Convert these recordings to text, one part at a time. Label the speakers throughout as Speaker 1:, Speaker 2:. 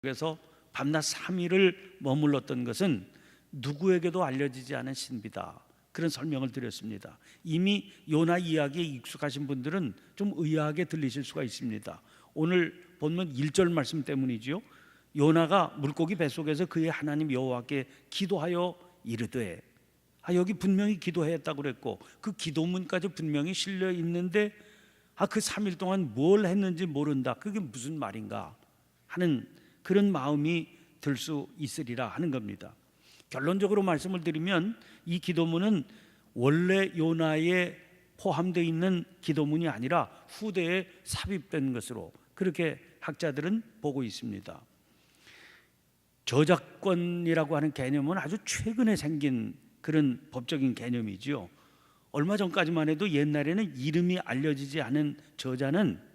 Speaker 1: 그래서 밤낮 3일을 머물렀던 것은 누구에게도 알려지지 않은 신비다, 그런 설명을 드렸습니다. 이미 요나 이야기에 익숙하신 분들은 좀 의아하게 들리실 수가 있습니다. 오늘 본문 1절 말씀 때문이지요. 요나가 물고기 뱃속에서 그의 하나님 여호와께 기도하여 이르되, 여기 분명히 기도했다고 그랬고 그 기도문까지 분명히 실려 있는데 그 3일 동안 뭘 했는지 모른다, 그게 무슨 말인가 하는 그런 마음이 들 수 있으리라 하는 겁니다. 결론적으로 말씀을 드리면 이 기도문은 원래 요나에 포함되어 있는 기도문이 아니라 후대에 삽입된 것으로 그렇게 학자들은 보고 있습니다. 저작권이라고 하는 개념은 아주 최근에 생긴 그런 법적인 개념이지요. 얼마 전까지만 해도 옛날에는 이름이 알려지지 않은 저자는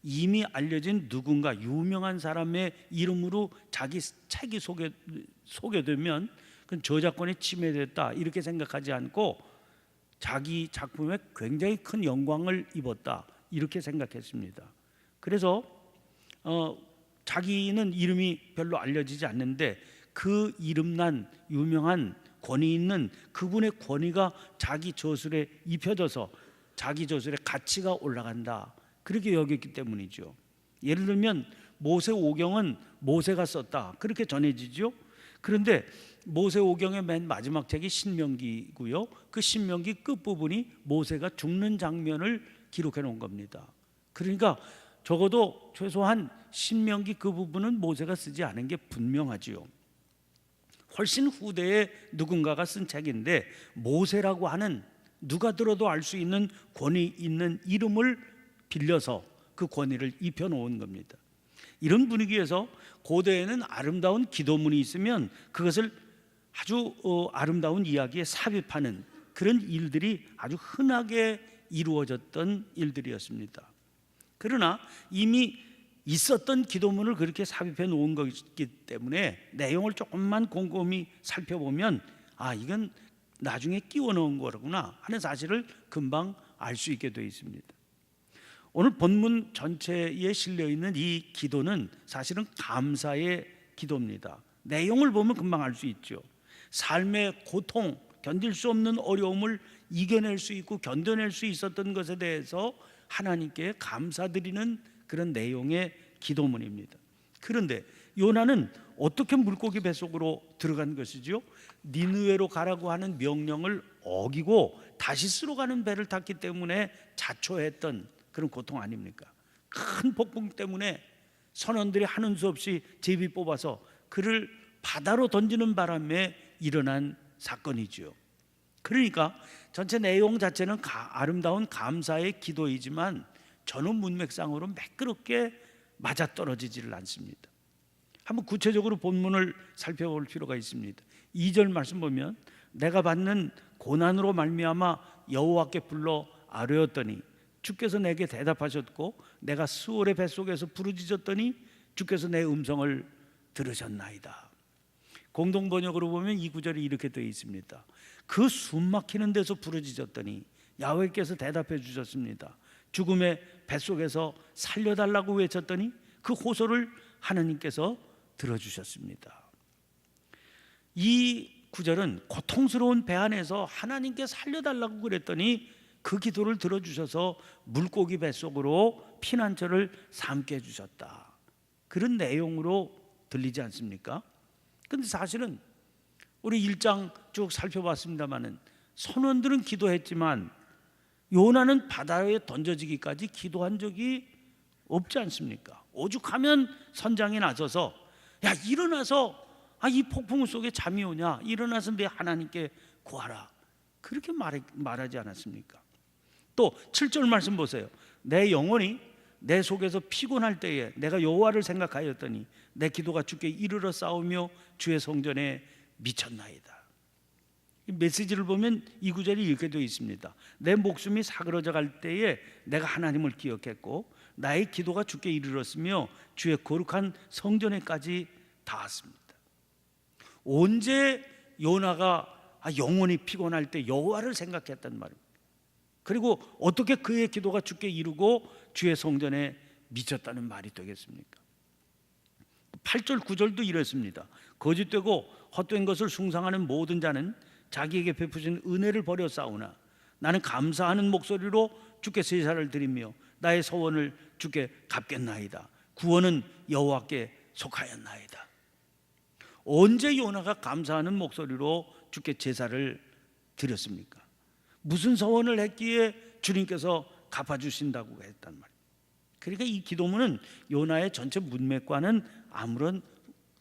Speaker 1: 이미 알려진 누군가 유명한 사람의 이름으로 자기 책이 소개되면 그건 저작권이 침해됐다 이렇게 생각하지 않고 자기 작품에 굉장히 큰 영광을 입었다 이렇게 생각했습니다. 그래서 자기는 이름이 별로 알려지지 않는데 그 이름난 유명한 권위 있는 그분의 권위가 자기 저술에 입혀져서 자기 저술의 가치가 올라간다, 그렇게 여겼기 때문이죠. 예를 들면 모세오경은 모세가 썼다 그렇게 전해지죠. 그런데 모세오경의 맨 마지막 책이 신명기고요. 그 신명기 끝부분이 모세가 죽는 장면을 기록해 놓은 겁니다. 그러니까 적어도 최소한 신명기 그 부분은 모세가 쓰지 않은 게 분명하지요. 훨씬 후대에 누군가가 쓴 책인데 모세라고 하는 누가 들어도 알 수 있는 권위 있는 이름을 빌려서 그 권위를 입혀놓은 겁니다. 이런 분위기에서 고대에는 아름다운 기도문이 있으면 그것을 아주 아름다운 이야기에 삽입하는 그런 일들이 아주 흔하게 이루어졌던 일들이었습니다. 그러나 이미 있었던 기도문을 그렇게 삽입해 놓은 것이기 때문에 내용을 조금만 곰곰이 살펴보면 이건 나중에 끼워 넣은 거구나 하는 사실을 금방 알 수 있게 되어 있습니다. 오늘 본문 전체에 실려 있는 이 기도는 사실은 감사의 기도입니다. 내용을 보면 금방 알 수 있죠. 삶의 고통, 견딜 수 없는 어려움을 이겨낼 수 있고 견뎌낼 수 있었던 것에 대해서 하나님께 감사드리는 그런 내용의 기도문입니다. 그런데 요나는 어떻게 물고기 뱃속으로 들어간 것이죠? 니느웨로 가라고 하는 명령을 어기고 다시스로 가는 배를 탔기 때문에 자초했던 그런 고통 아닙니까? 큰 폭풍 때문에 선원들이 하는 수 없이 제비 뽑아서 그를 바다로 던지는 바람에 일어난 사건이죠. 그러니까 전체 내용 자체는 아름다운 감사의 기도이지만 전후 문맥상으로 매끄럽게 맞아떨어지지를 않습니다. 한번 구체적으로 본문을 살펴볼 필요가 있습니다. 2절 말씀 보면 내가 받는 고난으로 말미암아 여호와께 불러 아뢰었더니 주께서 내게 대답하셨고 내가 수월의 뱃속에서 부르짖었더니 주께서 내 음성을 들으셨나이다. 공동 번역으로 보면 이 구절이 이렇게 되어 있습니다. 그 숨막히는 데서 부르짖었더니 야훼께서 대답해 주셨습니다. 죽음의 뱃속에서 살려달라고 외쳤더니 그 호소를 하나님께서 들어주셨습니다. 이 구절은 고통스러운 배 안에서 하나님께 살려달라고 그랬더니 그 기도를 들어주셔서 물고기 뱃속으로 피난처를 삼게 해주셨다, 그런 내용으로 들리지 않습니까? 그런데 사실은 우리 1장 쭉 살펴봤습니다마는 선원들은 기도했지만 요나는 바다에 던져지기까지 기도한 적이 없지 않습니까? 오죽하면 선장이 나서서 야 일어나서 이 폭풍 속에 잠이 오냐, 일어나서 내 하나님께 구하라, 그렇게 말하지 않았습니까? 또 7절 말씀 보세요. 내 영혼이 내 속에서 피곤할 때에 내가 여호와를 생각하였더니 내 기도가 주께 이르러 싸우며 주의 성전에 미쳤나이다. 이 메시지를 보면 이 구절이 이렇게 되어 있습니다. 내 목숨이 사그러져 갈 때에 내가 하나님을 기억했고 나의 기도가 주께 이르렀으며 주의 거룩한 성전에까지 닿았습니다. 언제 요나가 영혼이 피곤할 때 여호와를 생각했단 말입니다. 그리고 어떻게 그의 기도가 주께 이르고 주의 성전에 미쳤다는 말이 되겠습니까? 8절 9절도 이랬습니다. 거짓되고 헛된 것을 숭상하는 모든 자는 자기에게 베푸신 은혜를 버려 싸우나 나는 감사하는 목소리로 주께 제사를 드리며 나의 서원을 주께 갚겠나이다. 구원은 여호와께 속하였나이다. 언제 요나가 감사하는 목소리로 주께 제사를 드렸습니까? 무슨 서원을 했기에 주님께서 갚아주신다고 했단 말이에요. 그러니까 이 기도문은 요나의 전체 문맥과는 아무런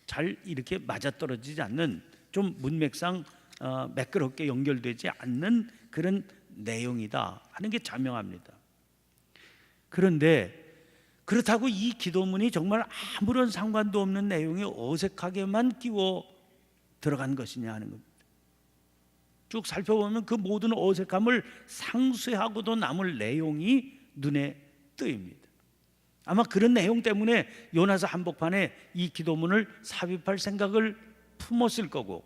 Speaker 1: 잘 이렇게 맞아떨어지지 않는, 좀 문맥상 매끄럽게 연결되지 않는 그런 내용이다 하는 게 자명합니다. 그런데 그렇다고 이 기도문이 정말 아무런 상관도 없는 내용이 어색하게만 끼워 들어간 것이냐 하는 겁니다. 쭉 살펴보면 그 모든 어색함을 상쇄하고도 남을 내용이 눈에 띄입니다. 아마 그런 내용 때문에 요나서 한복판에 이 기도문을 삽입할 생각을 품었을 거고,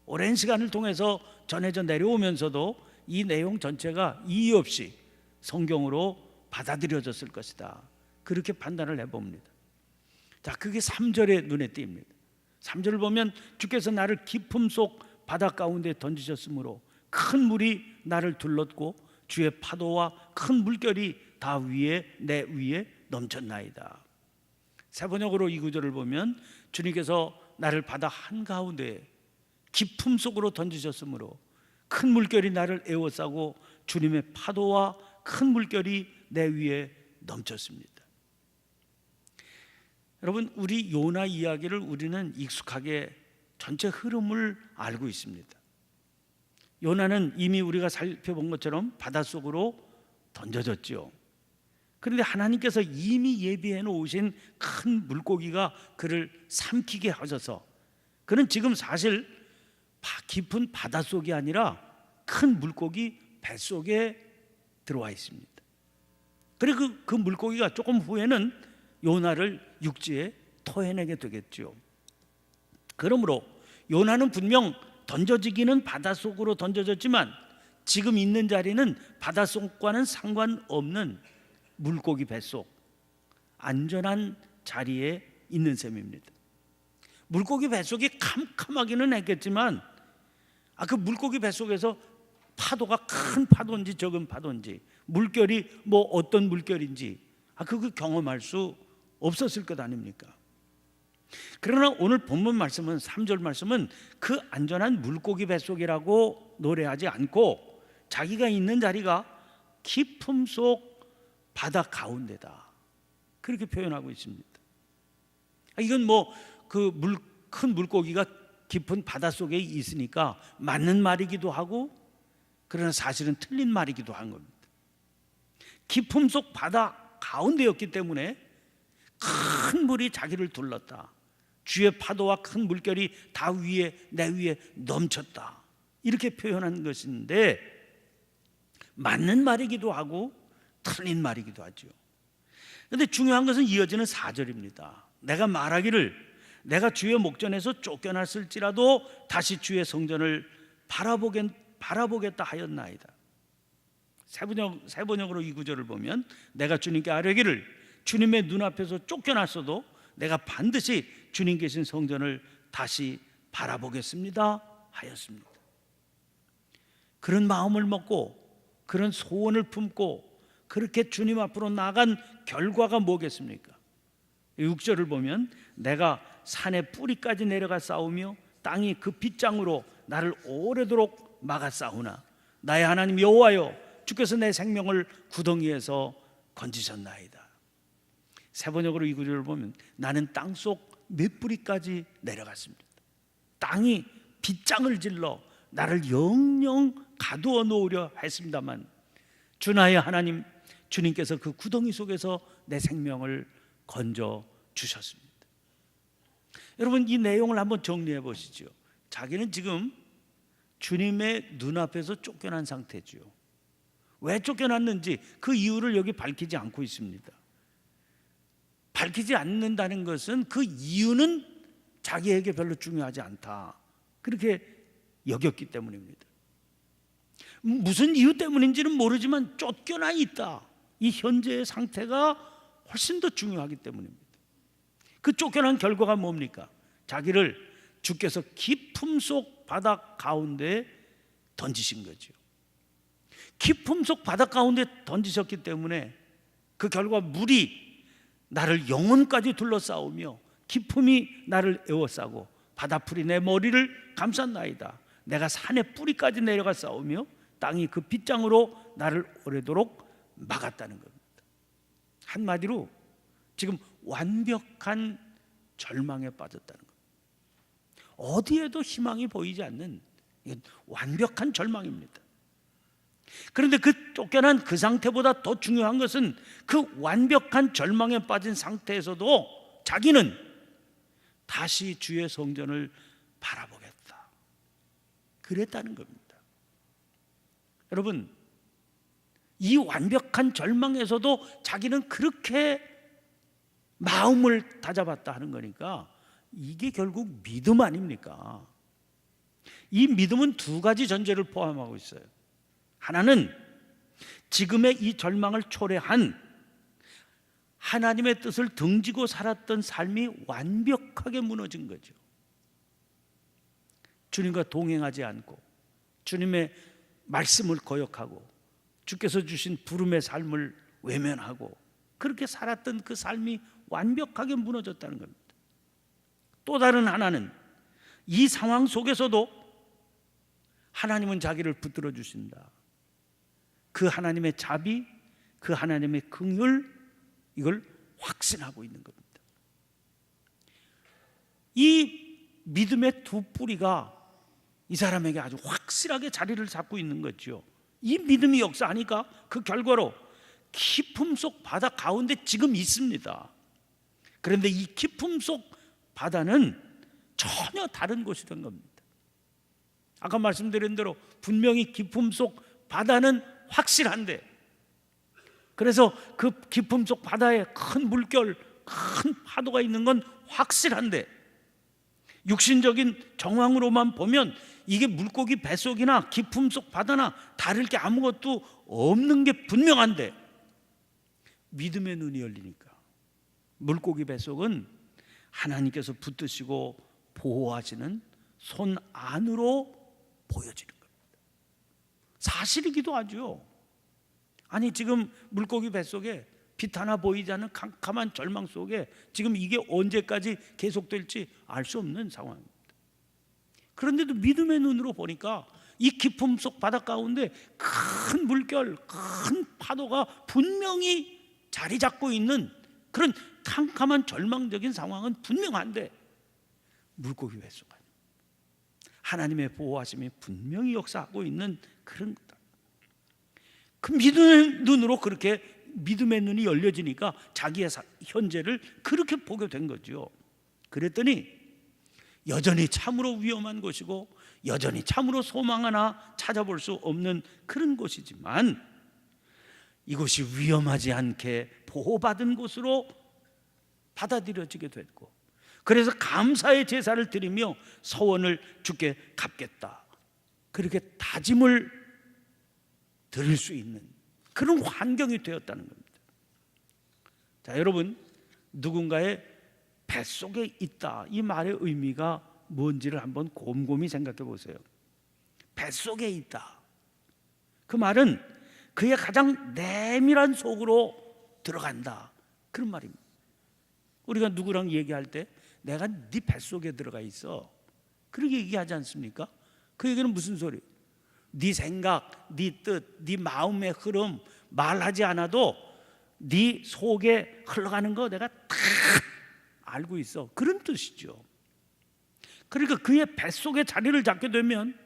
Speaker 1: 오랜 시간을 통해서 전해져 내려오면서도 이 내용 전체가 이의 없이 성경으로 받아들여졌을 것이다, 그렇게 판단을 해봅니다. 자, 그게 3절에 눈에 띕니다. 3절을 보면 주께서 나를 깊음 속 바다 가운데 던지셨으므로 큰 물이 나를 둘렀고 주의 파도와 큰 물결이 다 내 위에 넘쳤나이다. 세번역으로 이 구절을 보면 주님께서 나를 바다 한가운데 깊음 속으로 던지셨으므로 큰 물결이 나를 에워싸고 주님의 파도와 큰 물결이 내 위에 넘쳤습니다. 여러분, 우리 요나 이야기를 우리는 익숙하게 전체 흐름을 알고 있습니다. 요나는 이미 우리가 살펴본 것처럼 바닷속으로 던져졌죠. 그런데 하나님께서 이미 예비해 놓으신 큰 물고기가 그를 삼키게 하셔서 그는 지금 사실 깊은 바닷속이 아니라 큰 물고기 뱃속에 들어와 있습니다. 그리고 그 물고기가 조금 후에는 요나를 육지에 토해내게 되겠죠. 그러므로 요나는 분명 던져지기는 바닷속으로 던져졌지만 지금 있는 자리는 바닷속과는 상관없는 물고기 뱃속, 안전한 자리에 있는 셈입니다. 물고기 뱃속이 캄캄하기는 했겠지만 그 물고기 뱃속에서 파도가 큰 파도인지 적은 파도인지, 물결이 뭐 어떤 물결인지 그거 경험할 수 없었을 것 아닙니까? 그러나 오늘 본문 말씀은, 3절 말씀은 그 안전한 물고기 뱃속이라고 노래하지 않고 자기가 있는 자리가 깊음 속 바다 가운데다, 그렇게 표현하고 있습니다. 이건 뭐 그 큰 물고기가 깊은 바닷속에 있으니까 맞는 말이기도 하고, 그러나 사실은 틀린 말이기도 한 겁니다. 깊음 속 바다 가운데였기 때문에 큰 물이 자기를 둘렀다, 주의 파도와 큰 물결이 다 내 위에 넘쳤다, 이렇게 표현한 것인데 맞는 말이기도 하고 틀린 말이기도 하죠. 그런데 중요한 것은 이어지는 4절입니다. 내가 말하기를 내가 주의 목전에서 쫓겨났을지라도 다시 주의 성전을 바라보겠다 하였나이다. 세번역으로 이 구절을 보면 내가 주님께 아뢰기를 주님의 눈앞에서 쫓겨났어도 내가 반드시 주님 계신 성전을 다시 바라보겠습니다 하였습니다. 그런 마음을 먹고 그런 소원을 품고 그렇게 주님 앞으로 나간 결과가 뭐겠습니까? 6절을 보면 내가 산의 뿌리까지 내려가 싸우며 땅이 그 빗장으로 나를 오래도록 막아 싸우나 나의 하나님 여호와여 주께서 내 생명을 구덩이에서 건지셨나이다. 세번역으로 이 구절을 보면 나는 땅속 몇 뿌리까지 내려갔습니다. 땅이 빗장을 질러 나를 영영 가두어 놓으려 했습니다만 주 나의 하나님 주님께서 그 구덩이 속에서 내 생명을 건져 주셨습니다. 여러분, 이 내용을 한번 정리해 보시죠. 자기는 지금 주님의 눈앞에서 쫓겨난 상태죠. 왜 쫓겨났는지 그 이유를 여기 밝히지 않고 있습니다. 밝히지 않는다는 것은 그 이유는 자기에게 별로 중요하지 않다, 그렇게 여겼기 때문입니다. 무슨 이유 때문인지는 모르지만 쫓겨나 있다, 이 현재의 상태가 훨씬 더 중요하기 때문입니다. 그 쫓겨난 결과가 뭡니까? 자기를 주께서 깊음 속 바다 가운데 던지신 거죠. 깊음 속 바다 가운데 던지셨기 때문에 그 결과 물이 나를 영혼까지 둘러싸우며 깊음이 나를 에워싸고 바다풀이 내 머리를 감쌌나이다. 내가 산의 뿌리까지 내려가 싸우며 땅이 그 빗장으로 나를 오래도록 막았다는 겁니다. 한마디로 지금 완벽한 절망에 빠졌다는 겁니다. 어디에도 희망이 보이지 않는 완벽한 절망입니다. 그런데 그 쫓겨난 그 상태보다 더 중요한 것은 그 완벽한 절망에 빠진 상태에서도 자기는 다시 주의 성전을 바라보겠다, 그랬다는 겁니다. 여러분, 이 완벽한 절망에서도 자기는 그렇게 마음을 다잡았다 하는 거니까 이게 결국 믿음 아닙니까? 이 믿음은 두 가지 전제를 포함하고 있어요. 하나는 지금의 이 절망을 초래한 하나님의 뜻을 등지고 살았던 삶이 완벽하게 무너진 거죠. 주님과 동행하지 않고 주님의 말씀을 거역하고 주께서 주신 부름의 삶을 외면하고 그렇게 살았던 그 삶이 완벽하게 무너졌다는 겁니다. 또 다른 하나는 이 상황 속에서도 하나님은 자기를 붙들어 주신다. 그 하나님의 자비, 그 하나님의 긍휼, 이걸 확신하고 있는 겁니다. 이 믿음의 두 뿌리가 이 사람에게 아주 확실하게 자리를 잡고 있는 거죠. 이 믿음이 역사하니까 그 결과로 깊음 속 바다 가운데 지금 있습니다. 그런데 이 깊음 속 바다는 전혀 다른 곳이 된 겁니다. 아까 말씀드린 대로 분명히 깊음 속 바다는 확실한데, 그래서 그 깊음 속 바다에 큰 물결, 큰 파도가 있는 건 확실한데, 육신적인 정황으로만 보면 이게 물고기 뱃속이나 깊음 속 바다나 다를 게 아무것도 없는 게 분명한데, 믿음의 눈이 열리니까 물고기 뱃속은 하나님께서 붙드시고 보호하시는 손 안으로 보여지는 겁니다. 사실이기도 하죠. 아니, 지금 물고기 뱃속에 빛 하나 보이지 않는 캄캄한 절망 속에 지금 이게 언제까지 계속될지 알 수 없는 상황입니다. 그런데도 믿음의 눈으로 보니까 이 깊음 속 바다 가운데 큰 물결, 큰 파도가 분명히 자리 잡고 있는 그런 캄캄한 절망적인 상황은 분명한데, 물고기 뱃속 안에 하나님의 보호하심이 분명히 역사하고 있는 그런 거다. 그 믿음의 눈으로 그렇게 믿음의 눈이 열려지니까 자기의 현재를 그렇게 보게 된 거죠. 그랬더니 여전히 참으로 위험한 곳이고 여전히 참으로 소망 하나 찾아볼 수 없는 그런 곳이지만 이곳이 위험하지 않게 보호받은 곳으로 받아들여지게 됐고, 그래서 감사의 제사를 드리며 서원을 주께 갚겠다, 그렇게 다짐을 드릴 수 있는 그런 환경이 되었다는 겁니다. 자, 여러분, 누군가의 뱃속에 있다, 이 말의 의미가 뭔지를 한번 곰곰이 생각해 보세요. 뱃속에 있다, 그 말은 그의 가장 내밀한 속으로 들어간다, 그런 말입니다. 우리가 누구랑 얘기할 때 내가 네 뱃속에 들어가 있어, 그렇게 얘기하지 않습니까? 그 얘기는 무슨 소리? 네 생각, 네 뜻, 네 마음의 흐름 말하지 않아도 네 속에 흘러가는 거 내가 다 알고 있어, 그런 뜻이죠. 그러니까 그의 뱃속에 자리를 잡게 되면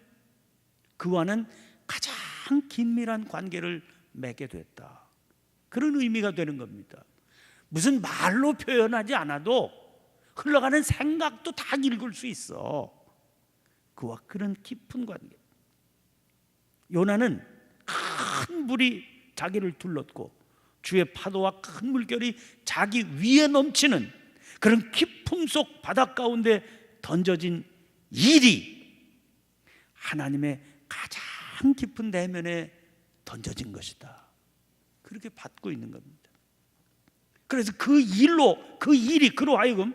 Speaker 1: 그와는 가장 긴밀한 관계를 맺게 됐다, 그런 의미가 되는 겁니다. 무슨 말로 표현하지 않아도 흘러가는 생각도 다 읽을 수 있어. 그와 그런 깊은 관계. 요나는 큰 물이 자기를 둘렀고 주의 파도와 큰 물결이 자기 위에 넘치는 그런 깊음 속 바다 가운데 던져진 일이 하나님의 가장 깊은 내면에 던져진 것이다, 그렇게 받고 있는 겁니다. 그래서 그 일이 그로 하여금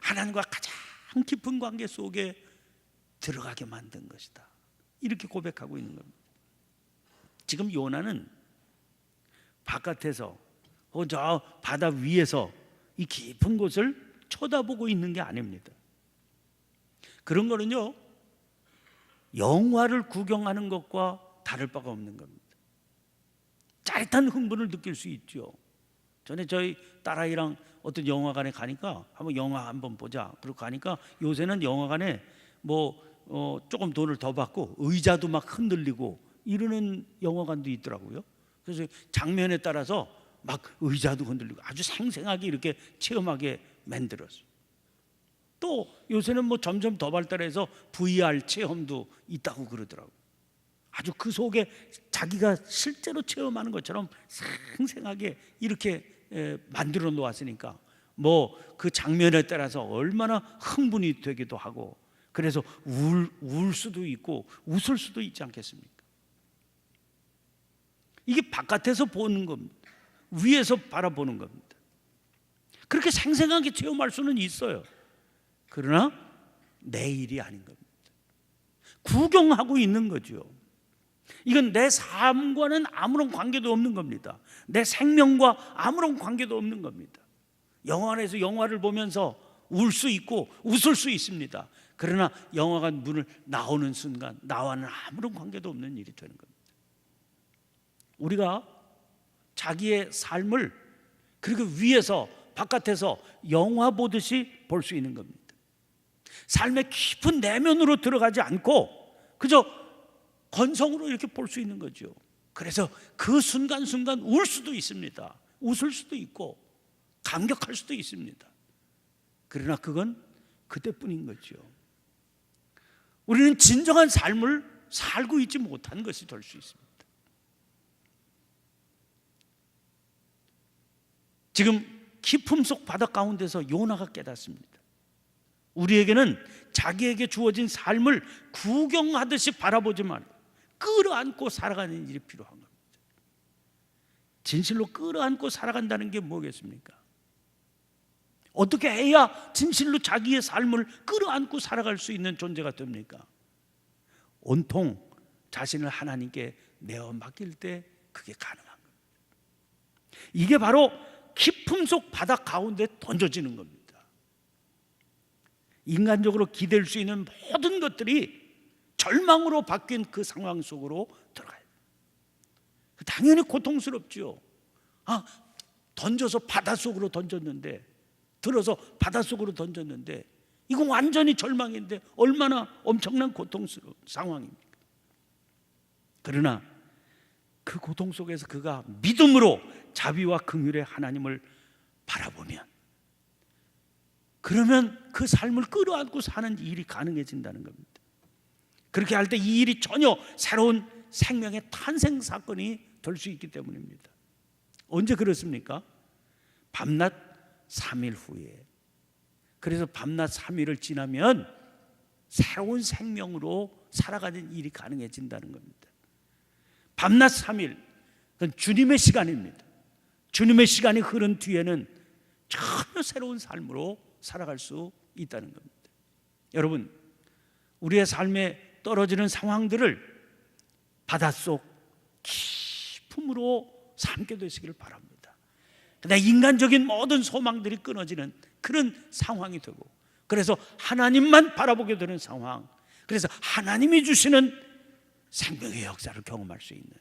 Speaker 1: 하나님과 가장 깊은 관계 속에 들어가게 만든 것이다. 이렇게 고백하고 있는 겁니다. 지금 요나는 바깥에서 저 바다 위에서 이 깊은 곳을 쳐다보고 있는 게 아닙니다. 그런 거는요, 영화를 구경하는 것과 다를 바가 없는 겁니다. 짜릿한 흥분을 느낄 수 있죠. 전에 저희 딸아이랑 어떤 영화관에 가니까 한번 영화 한번 보자 그러고 가니까, 요새는 영화관에 조금 돈을 더 받고 의자도 막 흔들리고 이러는 영화관도 있더라고요. 그래서 장면에 따라서 막 의자도 흔들리고 아주 생생하게 이렇게 체험하게 만들었어요. 또 요새는 점점 더 발달해서 VR 체험도 있다고 그러더라고요. 아주 그 속에 자기가 실제로 체험하는 것처럼 생생하게 이렇게 만들어 놓았으니까 그 장면에 따라서 얼마나 흥분이 되기도 하고, 그래서 울 수도 있고 웃을 수도 있지 않겠습니까? 이게 바깥에서 보는 겁니다. 위에서 바라보는 겁니다. 그렇게 생생하게 체험할 수는 있어요. 그러나 내 일이 아닌 겁니다. 구경하고 있는 거죠. 이건 내 삶과는 아무런 관계도 없는 겁니다. 내 생명과 아무런 관계도 없는 겁니다. 영화관에서 영화를 보면서 울 수 있고 웃을 수 있습니다. 그러나 영화관 문을 나오는 순간 나와는 아무런 관계도 없는 일이 되는 겁니다. 우리가 자기의 삶을 그렇게 위에서 바깥에서 영화 보듯이 볼 수 있는 겁니다. 삶의 깊은 내면으로 들어가지 않고 그저 건성으로 이렇게 볼 수 있는 거죠. 그래서 그 순간순간 울 수도 있습니다. 웃을 수도 있고 감격할 수도 있습니다. 그러나 그건 그때뿐인 거죠. 우리는 진정한 삶을 살고 있지 못한 것이 될 수 있습니다. 지금 깊음 속 바다 가운데서 요나가 깨닫습니다. 우리에게는 자기에게 주어진 삶을 구경하듯이 바라보지 말고 끌어안고 살아가는 일이 필요한 겁니다. 진실로 끌어안고 살아간다는 게 뭐겠습니까? 어떻게 해야 진실로 자기의 삶을 끌어안고 살아갈 수 있는 존재가 됩니까? 온통 자신을 하나님께 내어 맡길 때 그게 가능한 겁니다. 이게 바로 깊음 속 바다 가운데 던져지는 겁니다. 인간적으로 기댈 수 있는 모든 것들이 절망으로 바뀐 그 상황 속으로 들어가요. 당연히 고통스럽죠. 던져서 바닷속으로 던졌는데, 들어서 바닷속으로 던졌는데 이건 완전히 절망인데 얼마나 엄청난 고통스러운 상황입니까? 그러나 그 고통 속에서 그가 믿음으로 자비와 긍휼의 하나님을 바라보면, 그러면 그 삶을 끌어안고 사는 일이 가능해진다는 겁니다. 그렇게 할 때 이 일이 전혀 새로운 생명의 탄생 사건이 될 수 있기 때문입니다. 언제 그렇습니까? 밤낮 3일 후에. 그래서 밤낮 3일을 지나면 새로운 생명으로 살아가는 일이 가능해진다는 겁니다. 밤낮 3일, 그건 주님의 시간입니다. 주님의 시간이 흐른 뒤에는 전혀 새로운 삶으로 살아갈 수 있다는 겁니다. 여러분, 우리의 삶에 떨어지는 상황들을 바닷속 깊음으로 삼게 되시기를 바랍니다. 그러나 인간적인 모든 소망들이 끊어지는 그런 상황이 되고, 그래서 하나님만 바라보게 되는 상황, 그래서 하나님이 주시는 생명의 역사를 경험할 수 있는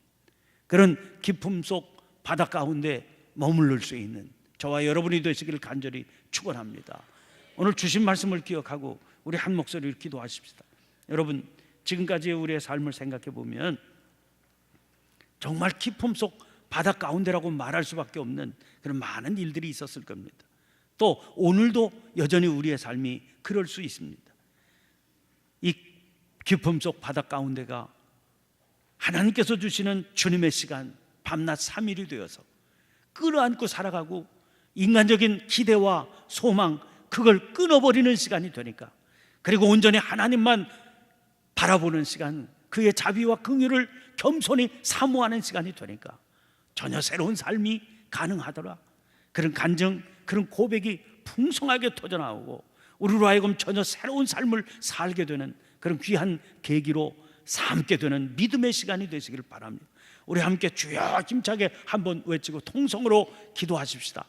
Speaker 1: 그런 깊음 속 바다 가운데 머무를 수 있는 저와 여러분이 되시기를 간절히 축원합니다. 오늘 주신 말씀을 기억하고 우리 한 목소리로 기도하십시다. 여러분, 지금까지의 우리의 삶을 생각해 보면 정말 깊음 속 바다 가운데라고 말할 수밖에 없는 그런 많은 일들이 있었을 겁니다. 또 오늘도 여전히 우리의 삶이 그럴 수 있습니다. 이 깊음 속 바다 가운데가 하나님께서 주시는 주님의 시간, 밤낮 3일이 되어서 끌어안고 살아가고 인간적인 기대와 소망, 그걸 끊어버리는 시간이 되니까, 그리고 온전히 하나님만 바라보는 시간, 그의 자비와 긍휼을 겸손히 사모하는 시간이 되니까 전혀 새로운 삶이 가능하더라. 그런 간증, 그런 고백이 풍성하게 터져나오고 우리로 하여금 전혀 새로운 삶을 살게 되는 그런 귀한 계기로 삼게 되는 믿음의 시간이 되시기를 바랍니다. 우리 함께 주여 힘차게 한번 외치고 통성으로 기도하십시다.